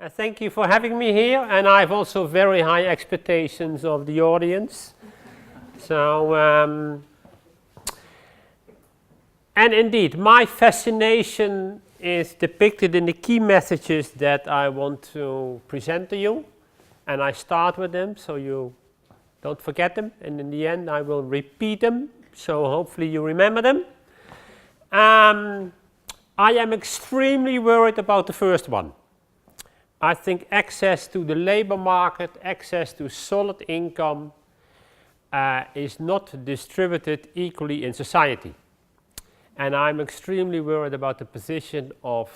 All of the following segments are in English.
Thank you for having me here, and I have also very high expectations of the audience. So, and indeed, my fascination is depicted in the key messages that I want to present to you, and I start with them so you don't forget them, and in the end I will repeat them, so hopefully you remember them. I am extremely worried about the first one. I think access to the labor market, access to solid income is not distributed equally in society. And I'm extremely worried about the position of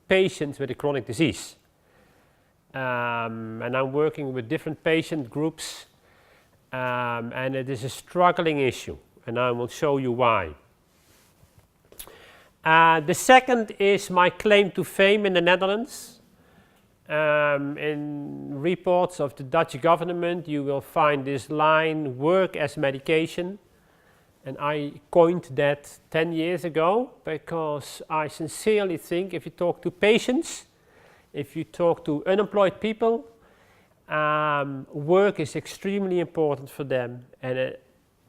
patients with a chronic disease. And I'm working with different patient groups, and it is a struggling issue, and I will show you why. The second is my claim to fame in the Netherlands. In reports of the Dutch government, you will find this line, work as medication. And I coined that 10 years ago because I sincerely think if you talk to patients, if you talk to unemployed people, work is extremely important for them. And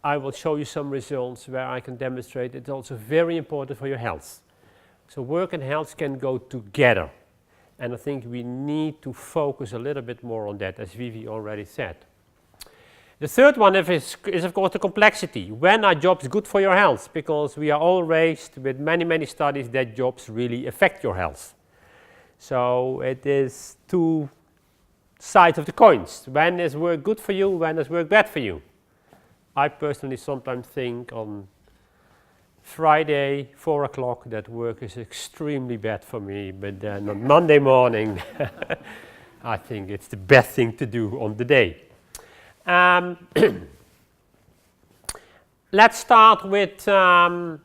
I will show you some results where I can demonstrate it's also very important for your health. So work and health can go together. And I think we need to focus a little bit more on that, as Vivi already said. The third one is of course the complexity. When are jobs good for your health? Because we are all raised with many studies that jobs really affect your health. So it is two sides of the coins. When is work good for you? When is work bad for you? I personally sometimes think on Friday, 4 o'clock, that work is extremely bad for me, but then on Monday morning, I think it's the best thing to do on the day. Let's start with the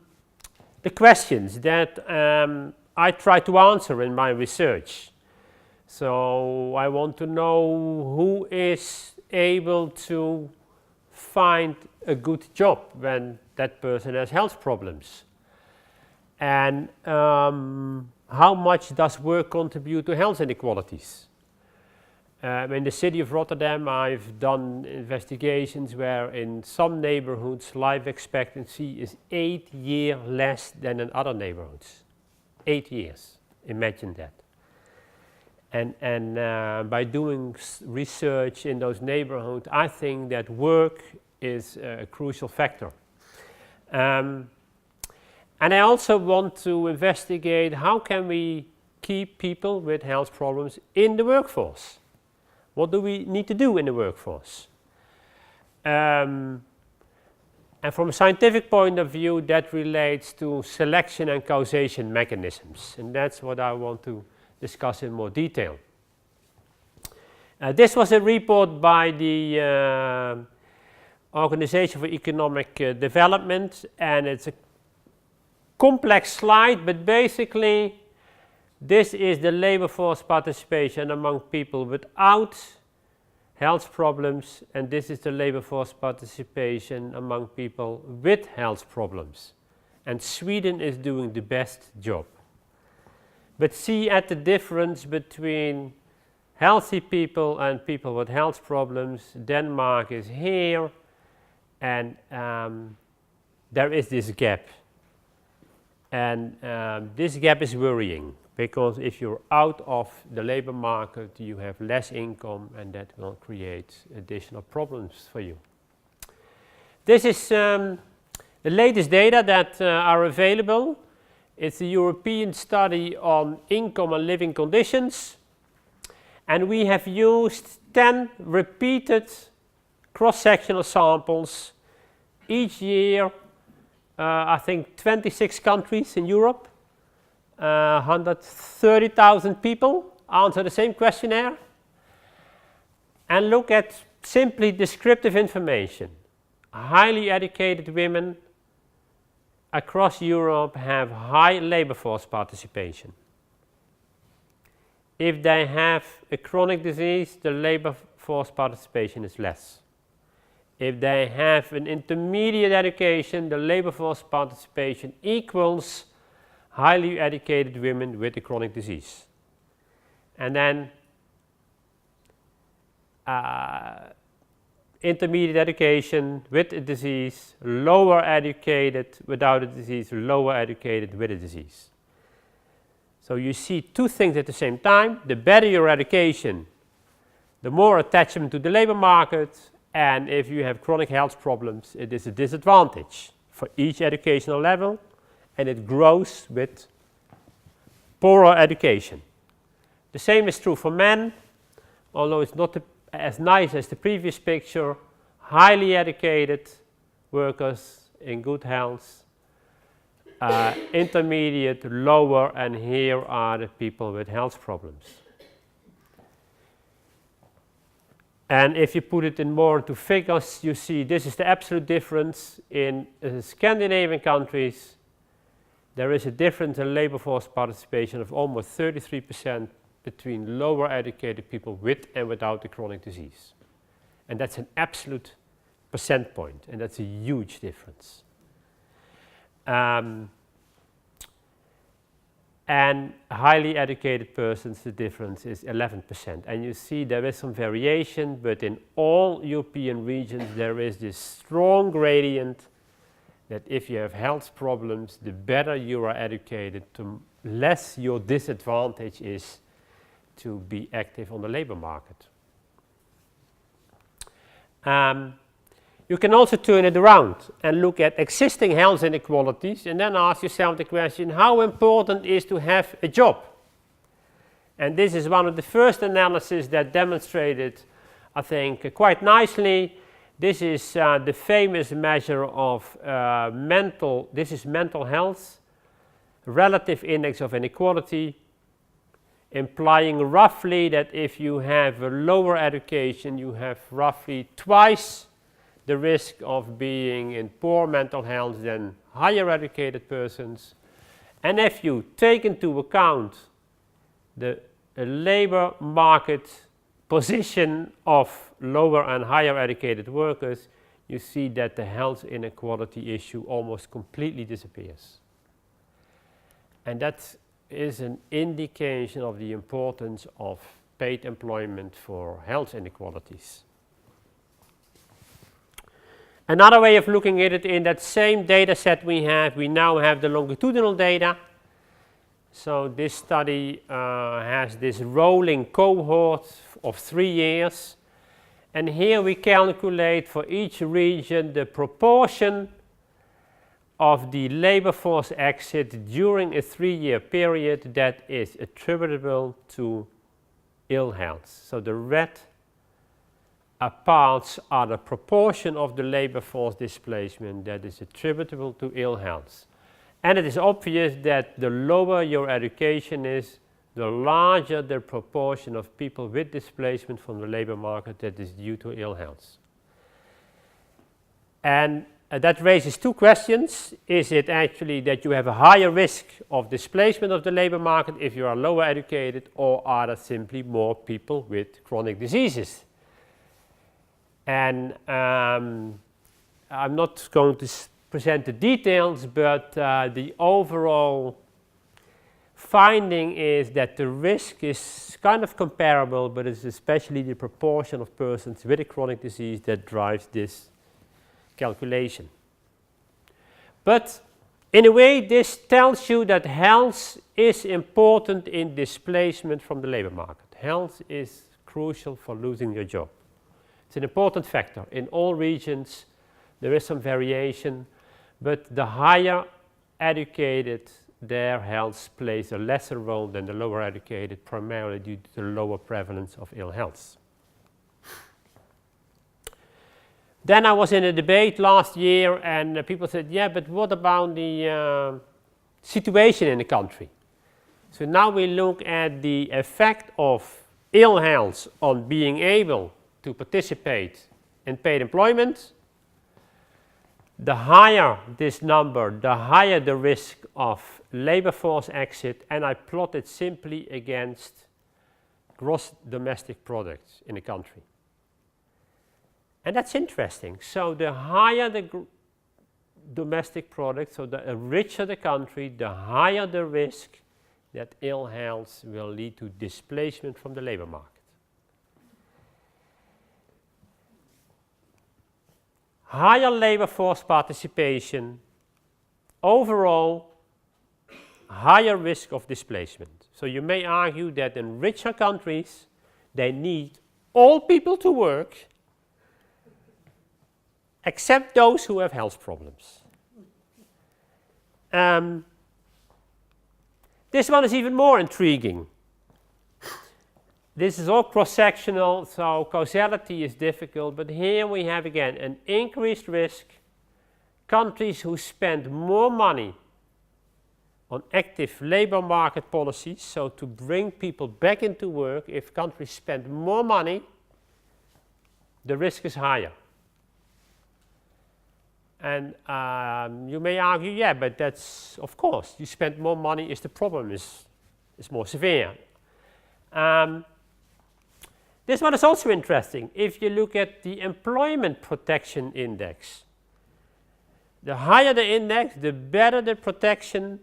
questions that I try to answer in my research. So I want to know who is able to find a good job when that person has health problems, and how much does work contribute to health inequalities. In the city of Rotterdam, I've done investigations where in some neighborhoods life expectancy is 8 years less than in other neighborhoods. 8 years, imagine that. And by doing research in those neighborhoods, I think that work is a crucial factor. And I also want to investigate how can we keep people with health problems in the workforce. What do we need to do in the workforce? And from a scientific point of view, that relates to selection and causation mechanisms. And that's what I want to discuss in more detail. This was a report by the Organization for Economic Development, and it's a complex slide, but basically this is the labor force participation among people without health problems, and this is the labor force participation among people with health problems. And Sweden is doing the best job. But see at the difference between healthy people and people with health problems. Denmark is here, and there is this gap. And this gap is worrying, because if you're out of the labor market, you have less income, and that will create additional problems for you. This is the latest data that are available. It's a European study on income and living conditions. And we have used 10 repeated cross-sectional samples each year. I think 26 countries in Europe, 130,000 people answer the same questionnaire, and look at simply descriptive information. Highly educated women across Europe have high labor force participation. If they have a chronic disease, the labor force participation is less. If they have an intermediate education, the labor force participation equals highly educated women with a chronic disease. and then intermediate education with a disease, lower educated without a disease, lower educated with a disease. So you see two things at the same time. The better your education, the more attachment to the labor market, and if you have chronic health problems, it is a disadvantage for each educational level, and it grows with poorer education. The same is true for men, although it's not as nice as the previous picture. Highly educated workers in good health, intermediate, lower, and here are the people with health problems. And if you put it in more into figures, you see this is the absolute difference. In Scandinavian countries, there is a difference in labor force participation of almost 33% between lower educated people with and without the chronic disease. And that's an absolute percent point, and that's a huge difference. And highly educated persons, the difference is 11%. And you see there is some variation, but in all European regions there is this strong gradient that if you have health problems, the better you are educated, the less your disadvantage is to be active on the labor market. You can also turn it around and look at existing health inequalities and then ask yourself the question, how important is to have a job? And this is one of the first analyses that demonstrated, I think, quite nicely. This is the famous measure of mental health, relative index of inequality, implying roughly that if you have a lower education, you have roughly twice the risk of being in poor mental health than higher educated persons. And if you take into account the labor market position of lower and higher educated workers, you see that the health inequality issue almost completely disappears. And that is an indication of the importance of paid employment for health inequalities. Another way of looking at it, in that same data set we now have the longitudinal data. So this study has this rolling cohort of 3 years. And here we calculate for each region the proportion of the labor force exit during a 3-year period that is attributable to ill health. So the red parts are the proportion of the labor force displacement that is attributable to ill health. And it is obvious that the lower your education is, the larger the proportion of people with displacement from the labor market that is due to ill health. And that raises two questions. Is it actually that you have a higher risk of displacement of the labor market if you are lower educated, or are there simply more people with chronic diseases? And I'm not going to present the details, but the overall finding is that the risk is kind of comparable, but it's especially the proportion of persons with a chronic disease that drives this calculation. But in a way, this tells you that health is important in displacement from the labor market. Health is crucial for losing your job. It's an important factor. In all regions, there is some variation, but the higher educated, their health plays a lesser role than the lower educated, primarily due to the lower prevalence of ill health. Then I was in a debate last year, and people said, yeah, but what about the situation in the country? So now we look at the effect of ill health on being able to participate in paid employment. The higher this number, the higher the risk of labor force exit, and I plot it simply against gross domestic products in the country. And that's interesting. So the higher the domestic product, so the richer the country, the higher the risk that ill health will lead to displacement from the labor market. Higher labor force participation, overall higher risk of displacement. So you may argue that in richer countries they need all people to work except those who have health problems. This one is even more intriguing. This is all cross-sectional, so causality is difficult, but here we have again an increased risk. Countries who spend more money on active labor market policies, so to bring people back into work, if countries spend more money, the risk is higher. And you may argue, yeah, but that's, of course, you spend more money if the problem is more severe. This one is also interesting. If you look at the employment protection index, the higher the index, the better the protection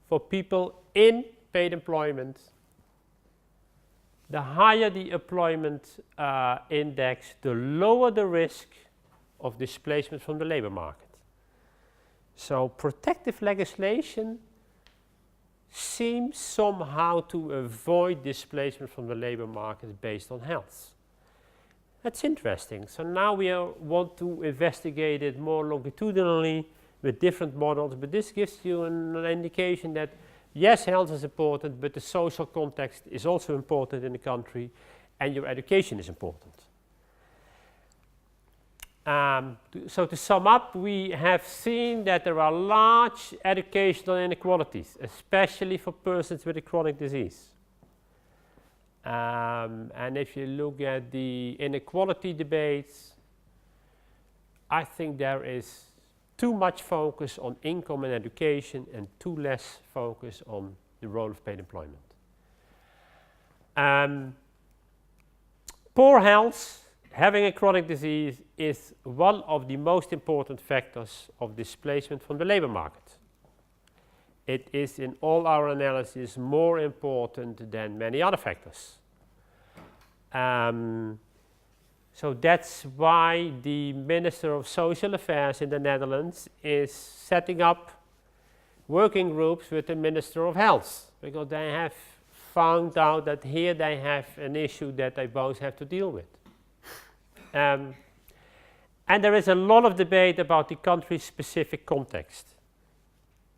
for people in paid employment. The higher the employment index, the lower the risk of displacement from the labor market. So protective legislation seems somehow to avoid displacement from the labor market based on health. That's interesting. So now we want to investigate it more longitudinally with different models, but this gives you an indication that yes, health is important, but the social context is also important in the country, and your education is important. So to sum up, we have seen that there are large educational inequalities, especially for persons with a chronic disease. And if you look at the inequality debates, I think there is too much focus on income and education and too less focus on the role of paid employment. Poor health, having a chronic disease, is one of the most important factors of displacement from the labor market. It is in all our analysis more important than many other factors. So that's why the Minister of Social Affairs in the Netherlands is setting up working groups with the Minister of Health, because they have found out that here they have an issue that they both have to deal with. And there is a lot of debate about the country-specific context.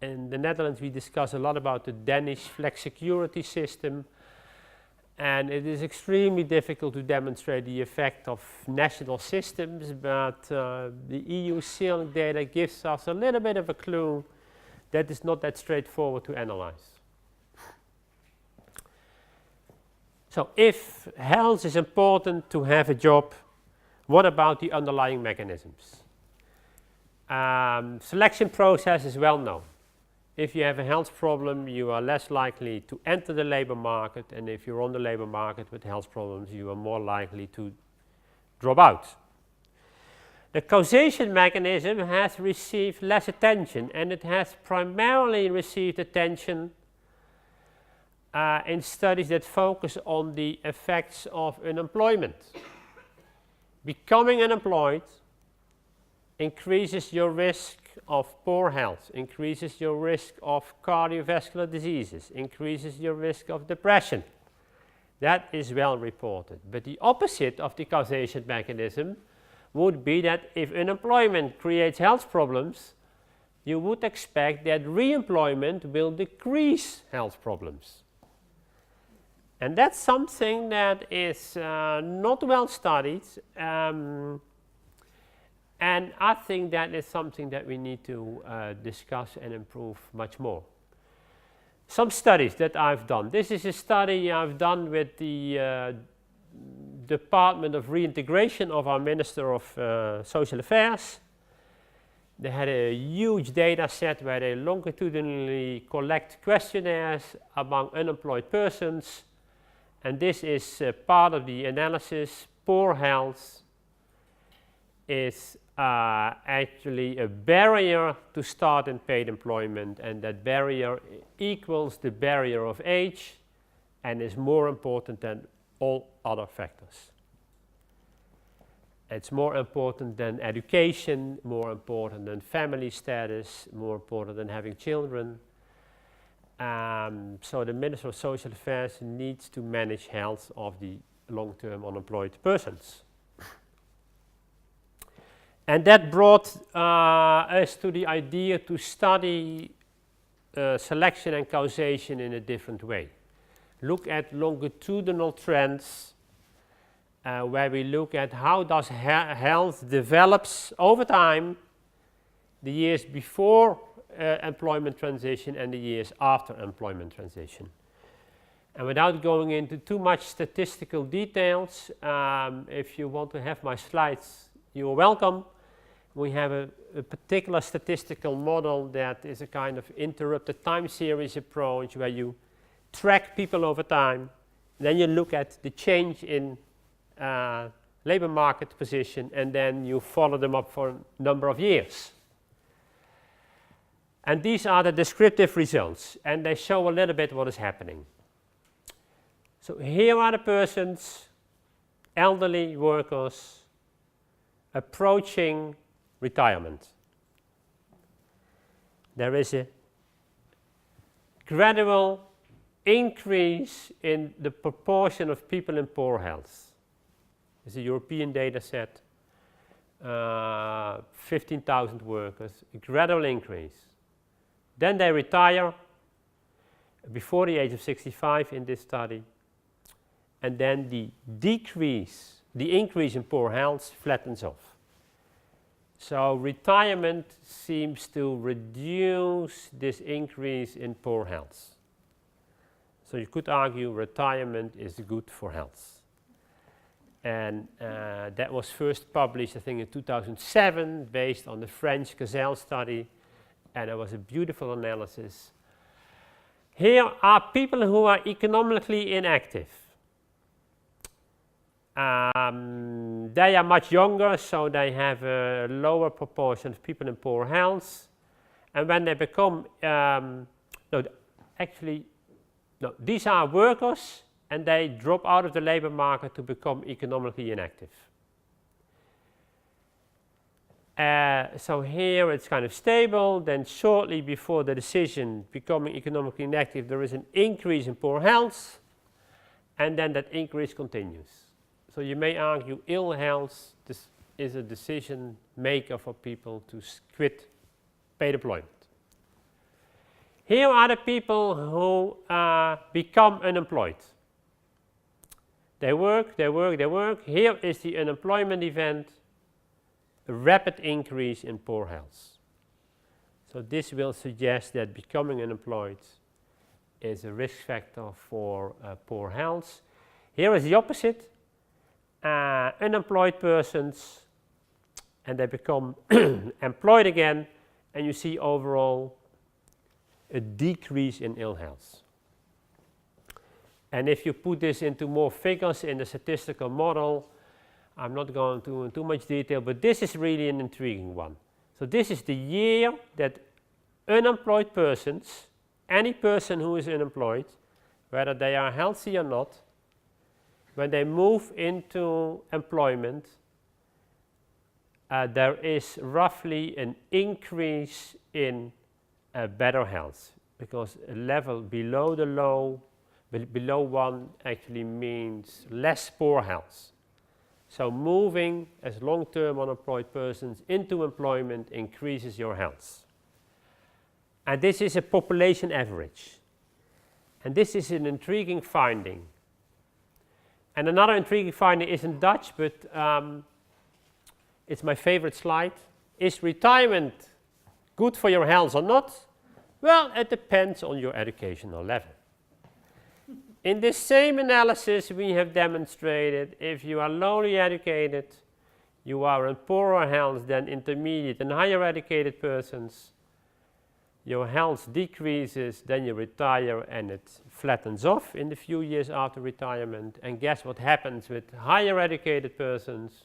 In the Netherlands, we discuss a lot about the Danish flexicurity system, and it is extremely difficult to demonstrate the effect of national systems, but the EU ceiling data gives us a little bit of a clue that is not that straightforward to analyze. So if health is important to have a job, what about the underlying mechanisms? Selection process is well known. If you have a health problem, you are less likely to enter the labor market, and if you're on the labor market with health problems, you are more likely to drop out. The causation mechanism has received less attention, and it has primarily received attention in studies that focus on the effects of unemployment. Becoming unemployed increases your risk of poor health, increases your risk of cardiovascular diseases, increases your risk of depression. That is well reported. But the opposite of the causation mechanism would be that if unemployment creates health problems, you would expect that re-employment will decrease health problems. And that's something that is not well studied, and I think that is something that we need to discuss and improve much more. Some studies that I've done. This is a study I've done with the Department of Reintegration of our Minister of Social Affairs. They had a huge data set where they longitudinally collect questionnaires among unemployed persons. And this is part of the analysis. Poor health is actually a barrier to start in paid employment, and that barrier equals the barrier of age and is more important than all other factors. It's more important than education, more important than family status, more important than having children. So the Minister of Social Affairs needs to manage health of the long-term unemployed persons. And that brought us to the idea to study selection and causation in a different way. Look at longitudinal trends where we look at how does health develops over time, the years before employment transition and the years after employment transition. And without going into too much statistical details, if you want to have my slides, you are welcome. We have a particular statistical model that is a kind of interrupted time series approach where you track people over time. Then you look at the change in labor market position, and then you follow them up for a number of years. And these are the descriptive results, and they show a little bit what is happening. So here are the persons, elderly workers, approaching retirement. There is a gradual increase in the proportion of people in poor health. It's a European data set, 15,000 workers, a gradual increase. Then they retire before the age of 65 in this study, and then the increase in poor health flattens off. So retirement seems to reduce this increase in poor health. So you could argue retirement is good for health. And that was first published, I think, in 2007, based on the French Gazelle study, and it was a beautiful analysis. Here are people who are economically inactive. They are much younger, so they have a lower proportion of people in poor health. And when they become, these are workers, and they drop out of the labor market to become economically inactive. So here it's kind of stable. Then shortly before the decision becoming economically inactive, there is an increase in poor health, and then that increase continues. So you may argue ill health is a decision maker for people to quit paid employment. Here are the people who become unemployed. They work. Here is the unemployment event, a rapid increase in poor health. So this will suggest that becoming unemployed is a risk factor for poor health. Here is the opposite. Unemployed persons, and they become employed again, and you see overall a decrease in ill health. And if you put this into more figures in the statistical model, I'm not going to in too much detail, but this is really an intriguing one. So this is the year that unemployed persons, any person who is unemployed, whether they are healthy or not, when they move into employment, there is roughly an increase in better health, because a level below the low, below 1 actually means less poor health. So moving as long-term unemployed persons into employment increases your health. And this is a population average. And this is an intriguing finding. And another intriguing finding is in Dutch, but it's my favorite slide. Is retirement good for your health or not? Well, it depends on your educational level. In this same analysis, we have demonstrated if you are lowly educated, you are in poorer health than intermediate and higher educated persons. Your health decreases, then you retire, and it flattens off in the few years after retirement. And guess what happens with higher educated persons?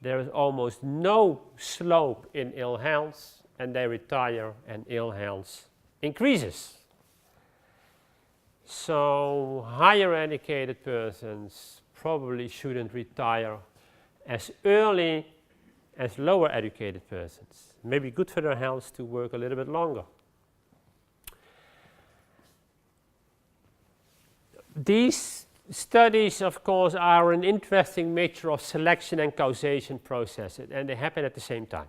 there is almost no slope in ill health, and they retire and ill health increases. So higher educated persons probably shouldn't retire as early as lower educated persons. Maybe good for their health to work a little bit longer. These studies, of course, are an interesting mixture of selection and causation processes, and they happen at the same time.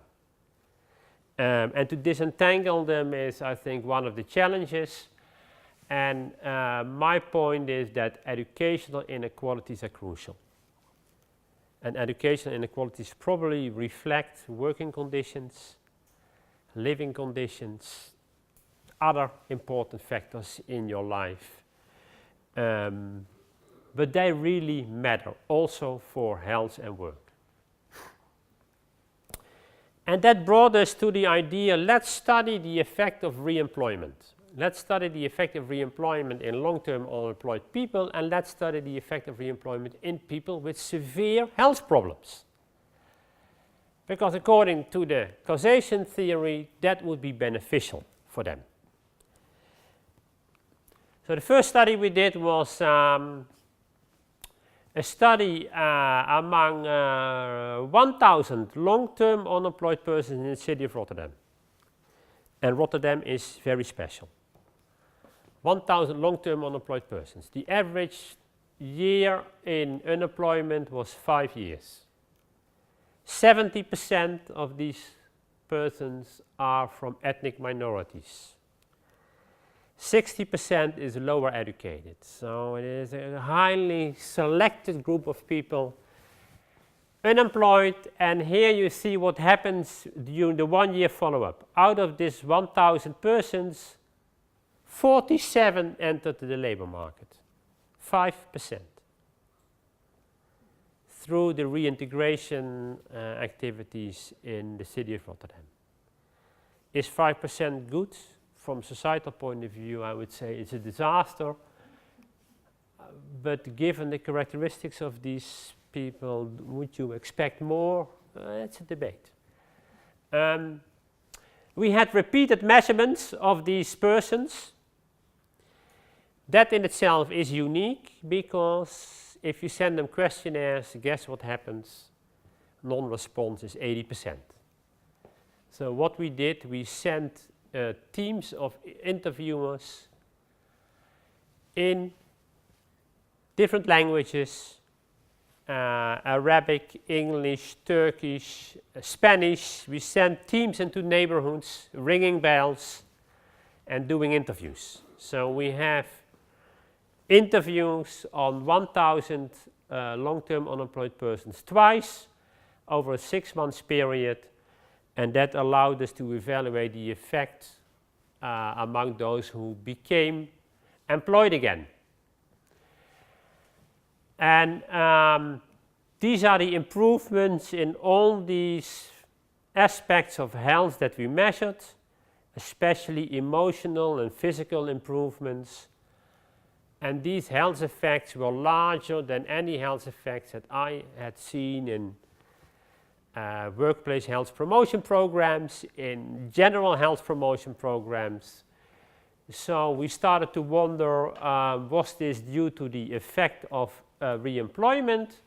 And to disentangle them is, I think, one of the challenges. And my point is that educational inequalities are crucial. And educational inequalities probably reflect working conditions, living conditions, other important factors in your life. But they really matter also for health and work. And that brought us to the idea, let's study the effect of re-employment. Let's study the effect of re-employment in long-term unemployed people, and let's study the effect of re-employment in people with severe health problems. Because according to the causation theory, that would be beneficial for them. So the first study we did was a study among 1,000 long-term unemployed persons in the city of Rotterdam. And Rotterdam is very special. 1,000 long-term unemployed persons. The average year in unemployment was 5 years. 70% of these persons are from ethnic minorities. 60% is lower educated. So it is a highly selected group of people unemployed, and here you see what happens during the 1 year follow-up. Out of this 1,000 persons, 47 entered the labor market, 5%, through the reintegration activities in the city of Rotterdam. Is 5% good? From a societal point of view, I would say it's a disaster, but given the characteristics of these people, would you expect more? It's a debate. We had repeated measurements of these persons. That in itself is unique, because if you send them questionnaires, guess what happens? Non-response is 80%. So what we did, we sent teams of interviewers in different languages, Arabic, English, Turkish, Spanish. We sent teams into neighborhoods, ringing bells and doing interviews. So we have interviews on 1,000 long-term unemployed persons twice over a 6-month period, and that allowed us to evaluate the effect among those who became employed again. And these are the improvements in all these aspects of health that we measured, especially emotional and physical improvements. And these health effects were larger than any health effects that I had seen in workplace health promotion programs, in general health promotion programs. So we started to wonder, was this due to the effect of re-employment,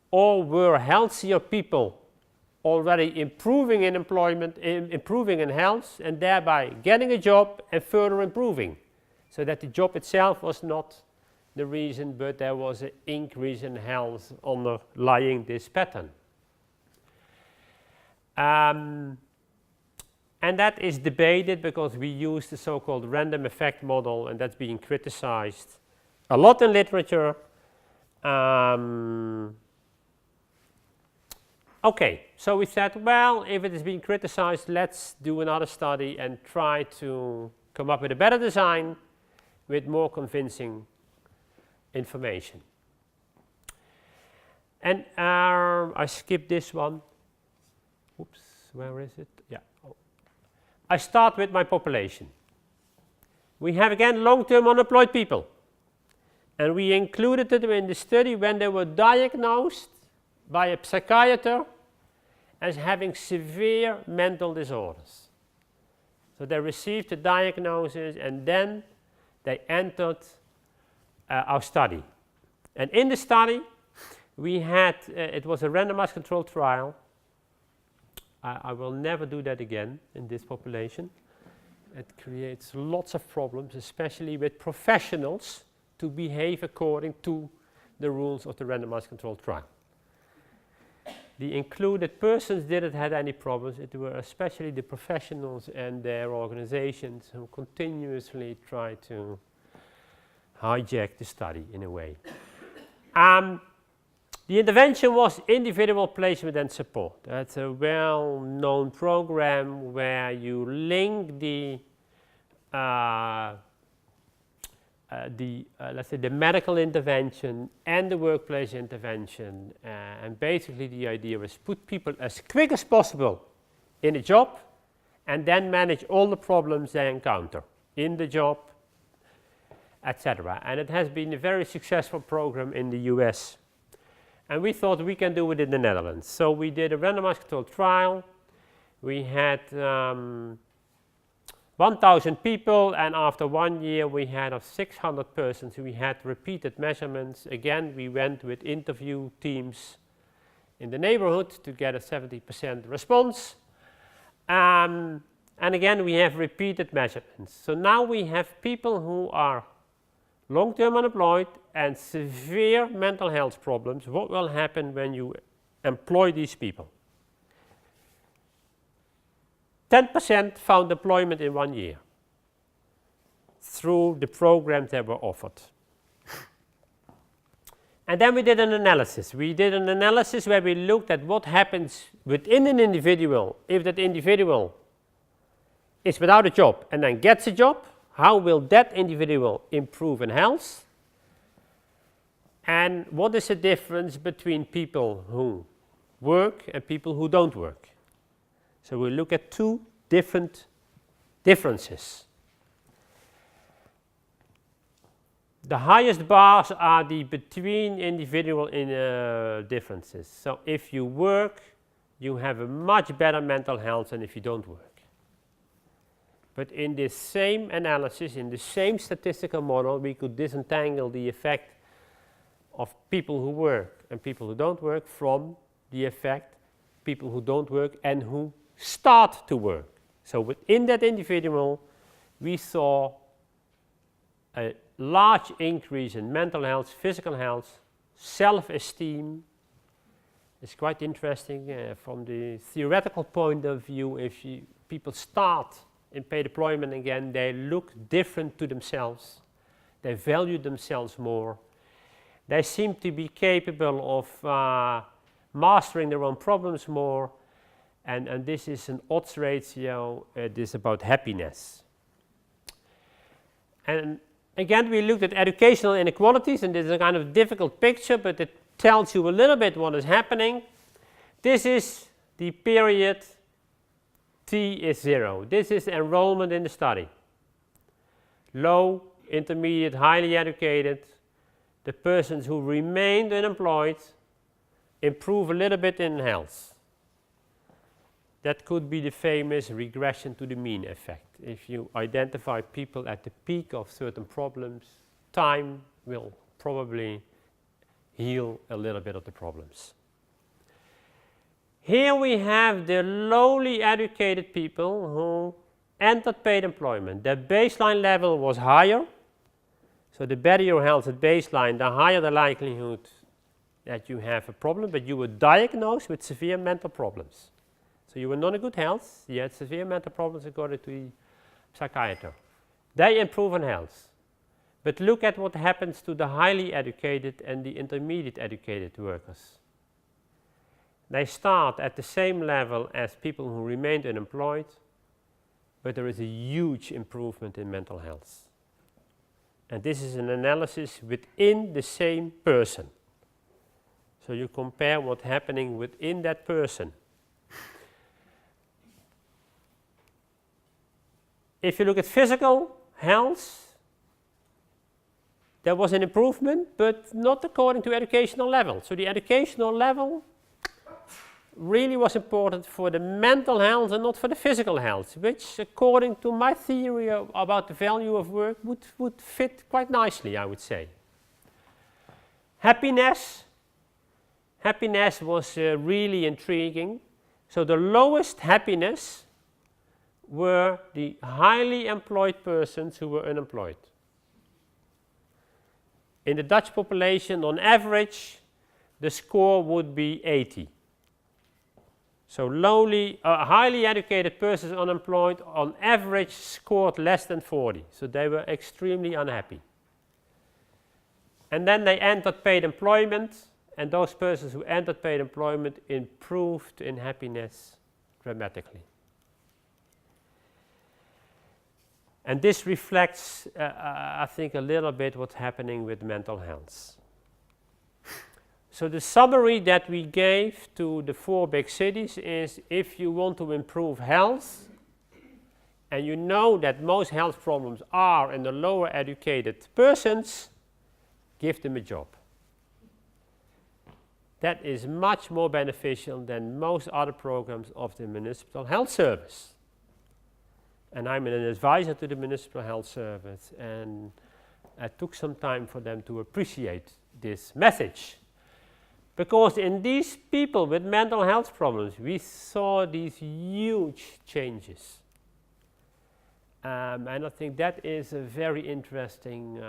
or were healthier people already improving in employment, improving in health, and thereby getting a job and further improving, so that the job itself was not the reason, but there was an increase in health underlying this pattern. And that is debated because we use the so-called random effect model, and that's being criticized a lot in literature. Okay, so we said, well, if it is being criticized, let's do another study and try to come up with a better design with more convincing information. And I skipped this one. Oops, where is it? Yeah. Oh. I start with my population. We have again long-term unemployed people. And we included them in the study when they were diagnosed by a psychiatrist as having severe mental disorders. So they received the diagnosis and then they entered our study. And in the study we had, it was a randomized controlled trial. I will never do that again in this population. It creates lots of problems, especially with professionals, to behave according to the rules of the randomized controlled trial. The included persons didn't have any problems. It were especially the professionals and their organizations who continuously try to hijack the study in a way. The intervention was individual placement and support. That's a well-known program where you link the let's say the medical intervention and the workplace intervention, and basically the idea is put people as quick as possible in a job and then manage all the problems they encounter in the job, etc. And it has been a very successful program in the US. And we thought we can do it in the Netherlands. So we did a randomized controlled trial. We had 1,000 people, and after 1 year we had of 600 persons. We had repeated measurements. Again, we went with interview teams in the neighborhood to get a 70% response. And again, we have repeated measurements. So now we have people who are long-term unemployed and severe mental health problems. What will happen when you employ these people? 10% found employment in 1 year through the programs that were offered. And then we did an analysis. We did an analysis where we looked at what happens within an individual if that individual is without a job and then gets a job. How will that individual improve in health? And what is the difference between people who work and people who don't work? So we look at two different differences. The highest bars are the between individual differences. So if you work, you have a much better mental health than if you don't work. But in this same analysis, in the same statistical model, we could disentangle the effect of people who work and people who don't work from the effect people who don't work and who start to work. So within that individual, we saw a large increase in mental health, physical health, self-esteem. It's quite interesting from the theoretical point of view. If people start in paid employment again, they look different to themselves. They value themselves more. They seem to be capable of mastering their own problems more. And this is an odds ratio. This is about happiness. And again, we looked at educational inequalities, and this is a kind of difficult picture, but it tells you a little bit what is happening. This is the period T is 0. This is enrollment in the study. Low, intermediate, highly educated. The persons who remained unemployed improve a little bit in health. That could be the famous regression to the mean effect. If you identify people at the peak of certain problems, time will probably heal a little bit of the problems. Here we have the lowly educated people who entered paid employment. Their baseline level was higher. So the better your health at baseline, the higher the likelihood that you have a problem, but you were diagnosed with severe mental problems. So you were not in good health, you had severe mental problems according to the psychiatrist. They improve in health. But look at what happens to the highly educated and the intermediate educated workers. They start at the same level as people who remained unemployed, but there is a huge improvement in mental health. And this is an analysis within the same person. So you compare what's happening within that person. If you look at physical health, there was an improvement, but not according to educational level. So the educational level really was important for the mental health and not for the physical health, which according to my theory about the value of work would fit quite nicely, I would say. Happiness was really intriguing. So the lowest happiness were the highly employed persons who were unemployed. In the Dutch population, on average, the score would be 80. So highly educated persons unemployed on average scored less than 40. So they were extremely unhappy. And then they entered paid employment, and those persons who entered paid employment improved in happiness dramatically. And this reflects, I think, a little bit what's happening with mental health. So the summary that we gave to the 4 big cities is, if you want to improve health, and you know that most health problems are in the lower educated persons, give them a job. That is much more beneficial than most other programs of the Municipal Health Service. And I'm an advisor to the Municipal Health Service, and it took some time for them to appreciate this message. Because in these people with mental health problems, we saw these huge changes. And I think that is a very interesting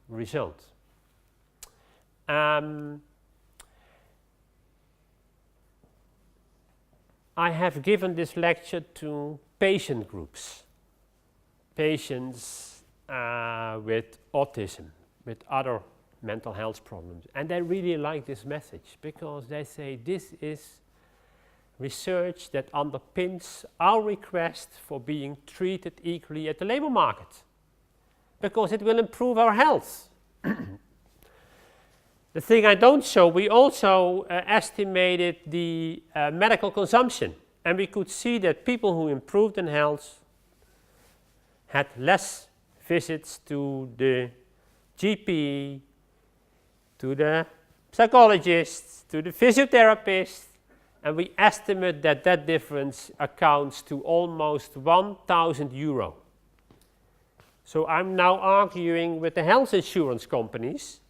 result. I have given this lecture to patient groups, patients with autism, with other mental health problems, and they really like this message, because they say this is research that underpins our request for being treated equally at the labor market, because it will improve our health. The thing I don't show, we also estimated the medical consumption, and we could see that people who improved in health had less visits to the GP, to the psychologist, to the physiotherapist, and we estimate that that difference accounts to almost 1,000 euro. So I'm now arguing with the health insurance companies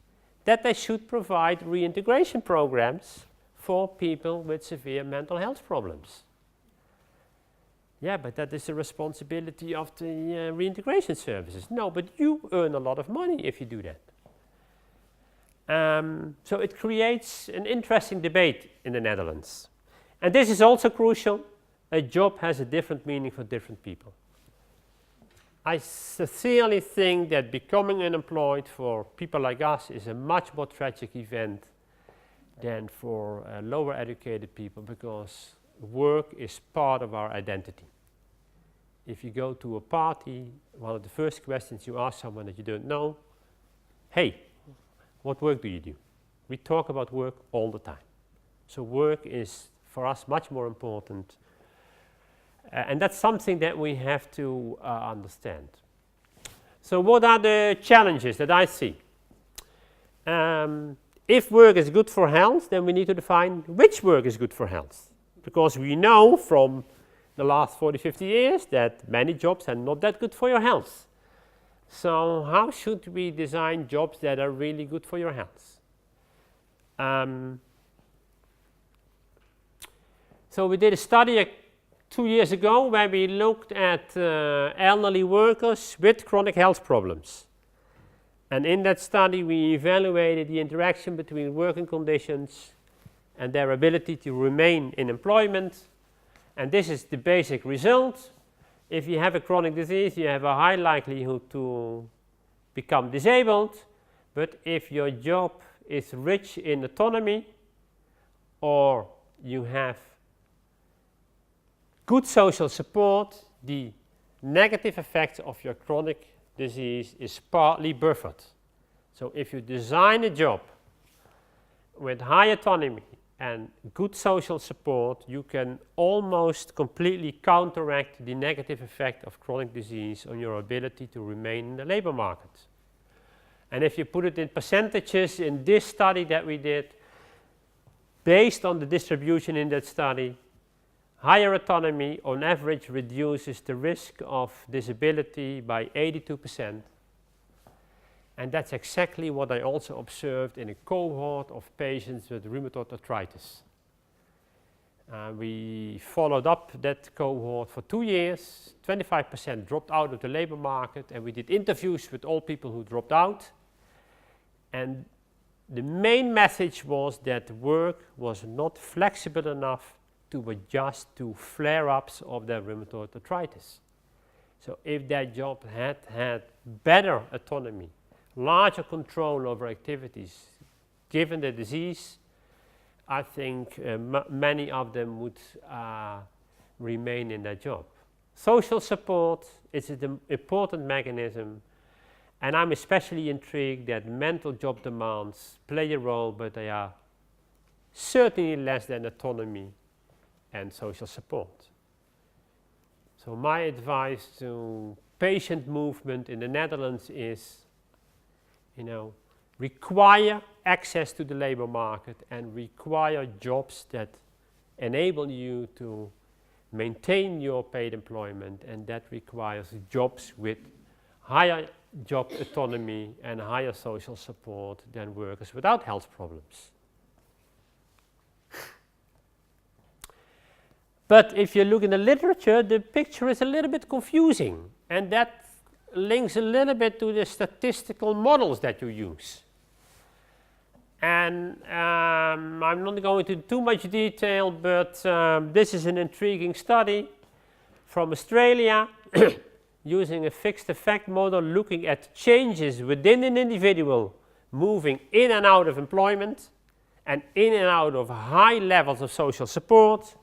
that they should provide reintegration programs for people with severe mental health problems. Yeah, but that is the responsibility of the reintegration services. No, but you earn a lot of money if you do that. So it creates an interesting debate in the Netherlands. And this is also crucial. A job has a different meaning for different people. I sincerely think that becoming unemployed for people like us is a much more tragic event than for lower educated people, because work is part of our identity. If you go to a party, one of the first questions you ask someone that you don't know, hey, what work do you do? We talk about work all the time. So work is for us much more important. And that's something that we have to understand. So what are the challenges that I see? If work is good for health, then we need to define which work is good for health. Because we know from the last 40, 50 years that many jobs are not that good for your health. So how should we design jobs that are really good for your health? So we did a study 2 years ago where we looked at elderly workers with chronic health problems. And in that study we evaluated the interaction between working conditions and their ability to remain in employment. And this is the basic result. If you have a chronic disease, you have a high likelihood to become disabled. But if your job is rich in autonomy, or you have good social support, the negative effects of your chronic disease is partly buffered. So if you design a job with high autonomy and good social support, you can almost completely counteract the negative effect of chronic disease on your ability to remain in the labor market. And if you put it in percentages in this study that we did, based on the distribution in that study, higher autonomy on average reduces the risk of disability by 82%. And that's exactly what I also observed in a cohort of patients with rheumatoid arthritis. We followed up that cohort for 2 years. 25% dropped out of the labor market, and we did interviews with all people who dropped out. And the main message was that work was not flexible enough to adjust to flare-ups of their rheumatoid arthritis. So if that job had better autonomy, larger control over activities, given the disease, I think many of them would remain in their job. Social support is an important mechanism, and I'm especially intrigued that mental job demands play a role, but they are certainly less than autonomy and social support. So my advice to patient movement in the Netherlands is, require access to the labor market and require jobs that enable you to maintain your paid employment, and that requires jobs with higher job autonomy and higher social support than workers without health problems. But if you look in the literature, the picture is a little bit confusing, and that links a little bit to the statistical models that you use. And I'm not going into too much detail, but this is an intriguing study from Australia using a fixed effect model looking at changes within an individual moving in and out of employment and in and out of high levels of social support.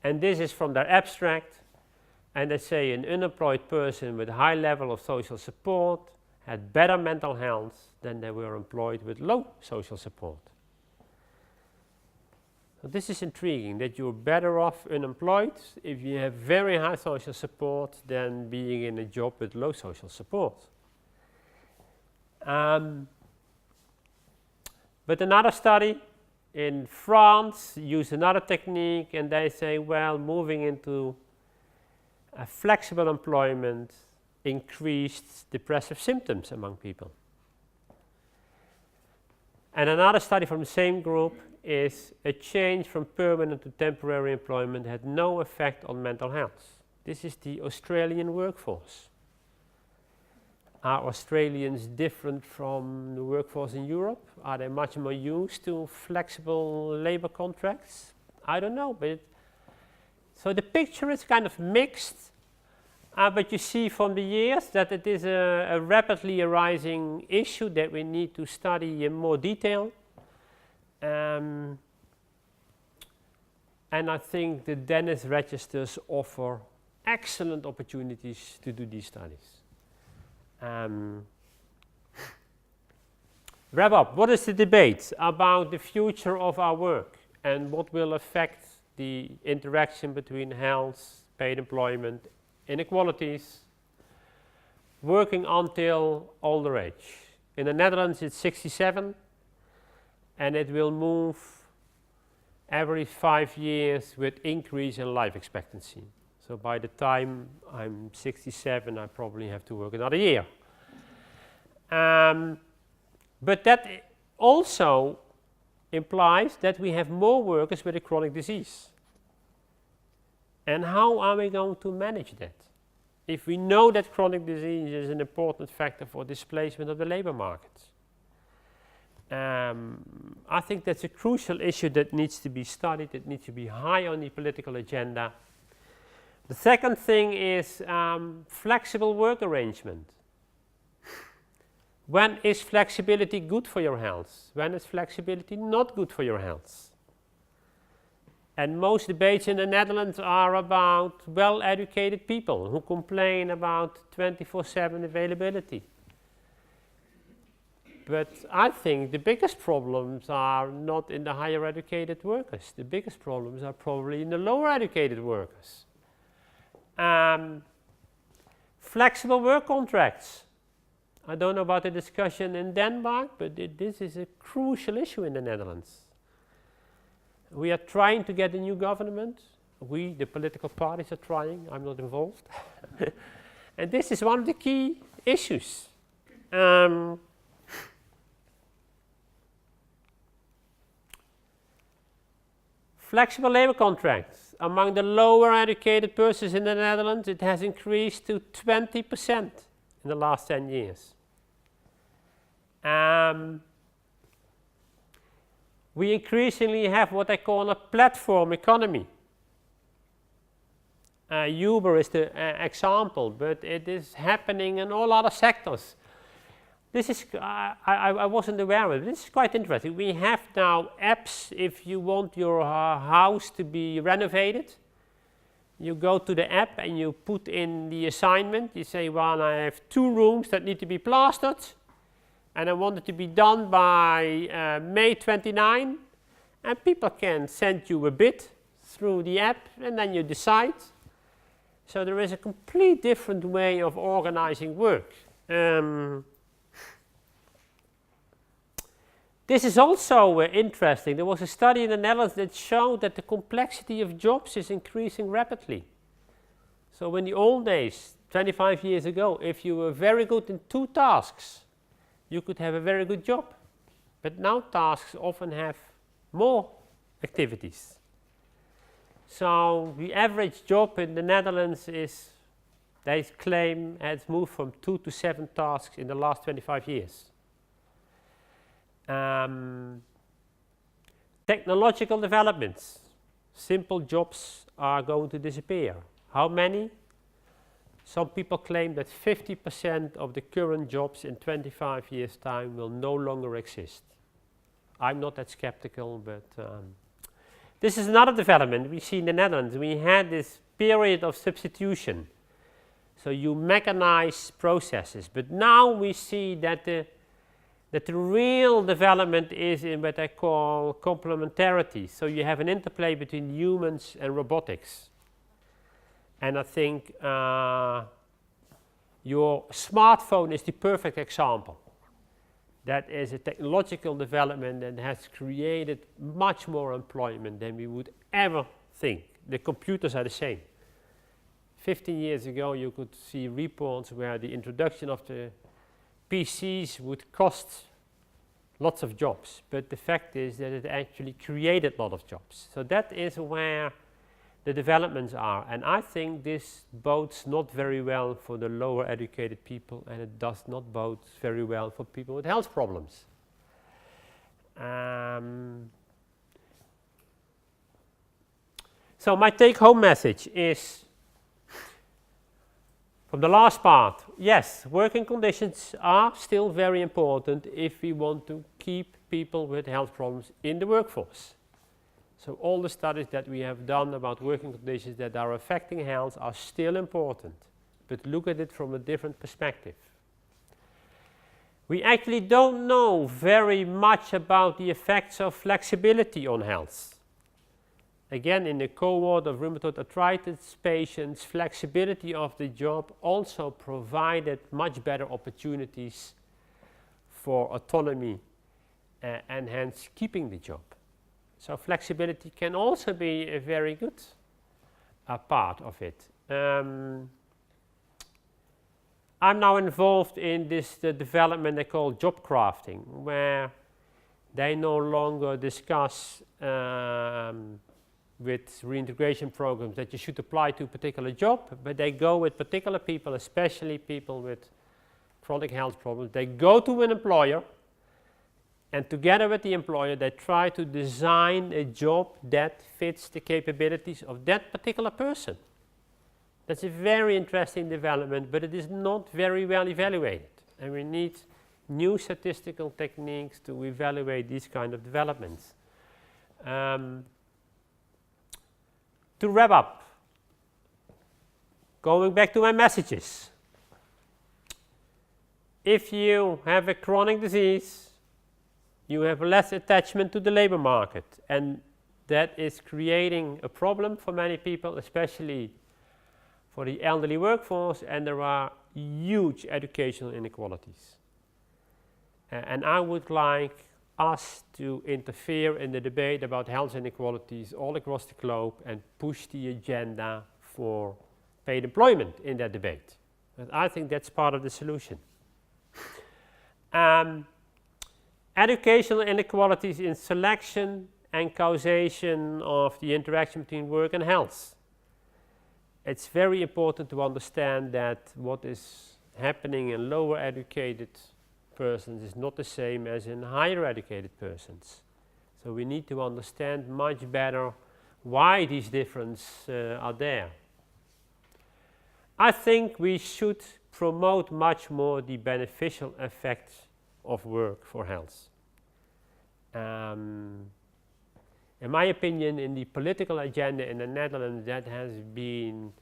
And this is from their abstract. And they say an unemployed person with a high level of social support had better mental health than they were employed with low social support. So this is intriguing, that you're better off unemployed if you have very high social support than being in a job with low social support. But another study in France used another technique, and they say, well, moving into a flexible employment increased depressive symptoms among people. And another study from the same group is a change from permanent to temporary employment had no effect on mental health. This is the Australian workforce. Are Australians different from the workforce in Europe? Are they much more used to flexible labor contracts? I don't know, but so the picture is kind of mixed. But you see from the years that it is a rapidly arising issue that we need to study in more detail. And I think the Dennis registers offer excellent opportunities to do these studies. Wrap up. What is the debate about the future of our work and what will affect the interaction between health, paid employment, inequalities, working until older age? In the Netherlands it's 67, and it will move every 5 years with increase in life expectancy. So by the time I'm 67, I probably have to work another year. But that also implies that we have more workers with a chronic disease. And how are we going to manage that? If we know that chronic disease is an important factor for displacement of the labor market. I think that's a crucial issue that needs to be studied, that needs to be high on the political agenda. The second thing is flexible work arrangement. When is flexibility good for your health? When is flexibility not good for your health? And most debates in the Netherlands are about well-educated people who complain about 24/7 availability. But I think the biggest problems are not in the higher educated workers. The biggest problems are probably in the lower educated workers. Flexible work contracts. I don't know about the discussion in Denmark, but this is a crucial issue in the Netherlands. We are trying to get a new government. We, the political parties, are trying. I'm not involved. And this is one of the key issues. Flexible labor contracts. Among the lower educated persons in the Netherlands, it has increased to 20% in the last 10 years. We increasingly have what I call a platform economy. Uber is the example, but it is happening in all other sectors. This is, I wasn't aware of it. This is quite interesting. We have now apps if you want your house to be renovated. You go to the app and you put in the assignment. You say, well, I have 2 rooms that need to be plastered, and I want it to be done by May 29. And people can send you a bid through the app, and then you decide. So there is a complete different way of organizing work. This is also interesting. There was a study in the Netherlands that showed that the complexity of jobs is increasing rapidly. So in the old days, 25 years ago, if you were very good in 2 tasks, you could have a very good job. But now tasks often have more activities. So the average job in the Netherlands is, they claim, has moved from 2 to 7 tasks in the last 25 years. Technological developments. Simple jobs are going to disappear. How many? Some people claim that 50% of the current jobs in 25 years' time will no longer exist. I'm not that skeptical, but this is another development we see in the Netherlands. We had this period of substitution. So you mechanize processes, but now we see that the real development is in what I call complementarity. So you have an interplay between humans and robotics. And I think your smartphone is the perfect example. That is a technological development that has created much more employment than we would ever think. The computers are the same. 15 years ago, you could see reports where the introduction of the PCs would cost lots of jobs, but the fact is that it actually created a lot of jobs. So that is where the developments are, and I think this bodes not very well for the lower educated people, and it does not bode very well for people with health problems. So my take-home message is, from the last part, yes, working conditions are still very important if we want to keep people with health problems in the workforce. So all the studies that we have done about working conditions that are affecting health are still important, but look at it from a different perspective. We actually don't know very much about the effects of flexibility on health. Again, in the cohort of rheumatoid arthritis patients, flexibility of the job also provided much better opportunities for autonomy and hence keeping the job. So flexibility can also be a very good part of it. I'm now involved in this development they call job crafting, where they no longer discuss with reintegration programs that you should apply to a particular job, but they go with particular people, especially people with chronic health problems. They go to an employer, and together with the employer, they try to design a job that fits the capabilities of that particular person. That's a very interesting development, but it is not very well evaluated. And we need new statistical techniques to evaluate these kind of developments. To wrap up, going back to my messages. If you have a chronic disease, you have less attachment to the labor market, and that is creating a problem for many people, especially for the elderly workforce, and there are huge educational inequalities. And I would like us to interfere in the debate about health inequalities all across the globe and push the agenda for paid employment in that debate. But I think that's part of the solution. Educational inequalities in selection and causation of the interaction between work and health. It's very important to understand that what is happening in lower educated persons is not the same as in higher educated persons. So we need to understand much better why these differences are there. I think we should promote much more the beneficial effects of work for health. In my opinion, in the political agenda in the Netherlands, that has been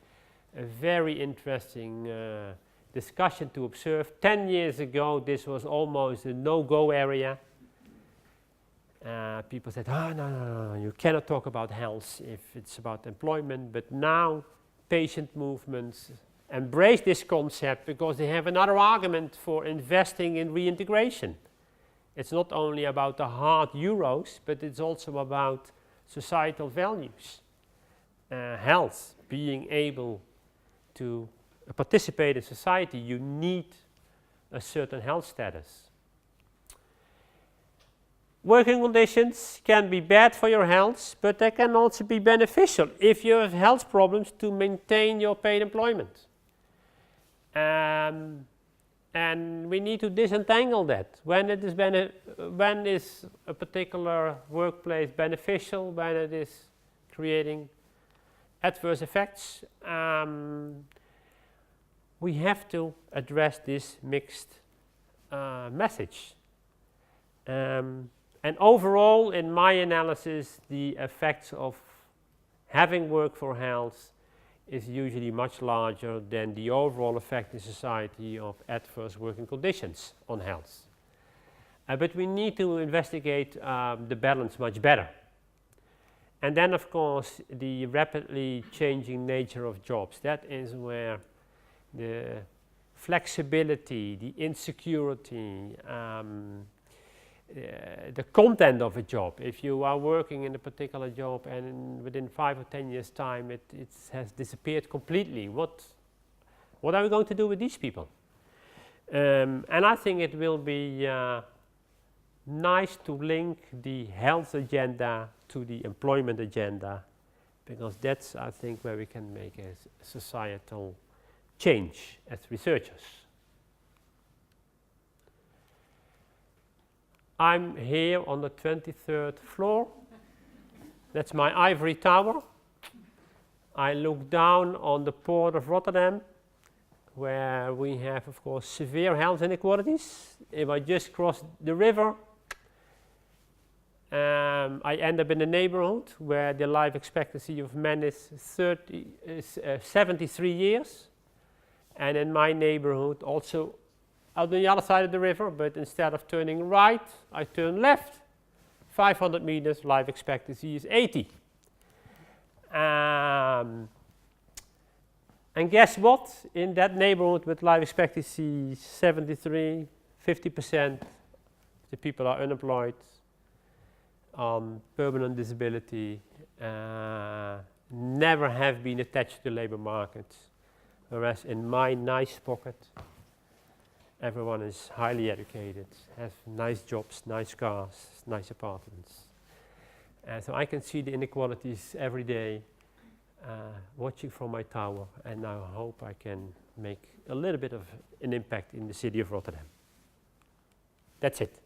a very interesting discussion to observe. 10 years ago, this was almost a no-go area. People said, oh, no, you cannot talk about health if it's about employment. But now, patient movements embrace this concept because they have another argument for investing in reintegration. It's not only about the hard euros, but it's also about societal values. Health, being able to participate in society, you need a certain health status. Working conditions can be bad for your health, but they can also be beneficial if you have health problems to maintain your paid employment. And we need to disentangle that. When is a particular workplace beneficial, when it is creating adverse effects? We have to address this mixed message. And overall, in my analysis, the effects of having work for health is usually much larger than the overall effect in society of adverse working conditions on health. But we need to investigate the balance much better. And then, of course, the rapidly changing nature of jobs. That is where the flexibility, the insecurity, the content of a job. If you are working in a particular job and within 5 or 10 years' time it has disappeared completely, what are we going to do with these people? And I think it will be nice to link the health agenda to the employment agenda, because that's, I think, where we can make a societal change as researchers. I'm here on the 23rd floor. That's my ivory tower. I look down on the port of Rotterdam, where we have, of course, severe health inequalities. If I just cross the river, I end up in a neighborhood where the life expectancy of men is 73 years. And in my neighborhood, also out on the other side of the river, but instead of turning right, I turn left. 500 meters, life expectancy is 80. And guess what? In that neighborhood with life expectancy 73, 50% the people are unemployed, on permanent disability, never have been attached to the labor market. Whereas in my nice pocket, everyone is highly educated, has nice jobs, nice cars, nice apartments. And so I can see the inequalities every day, watching from my tower, and I hope I can make a little bit of an impact in the city of Rotterdam. That's it.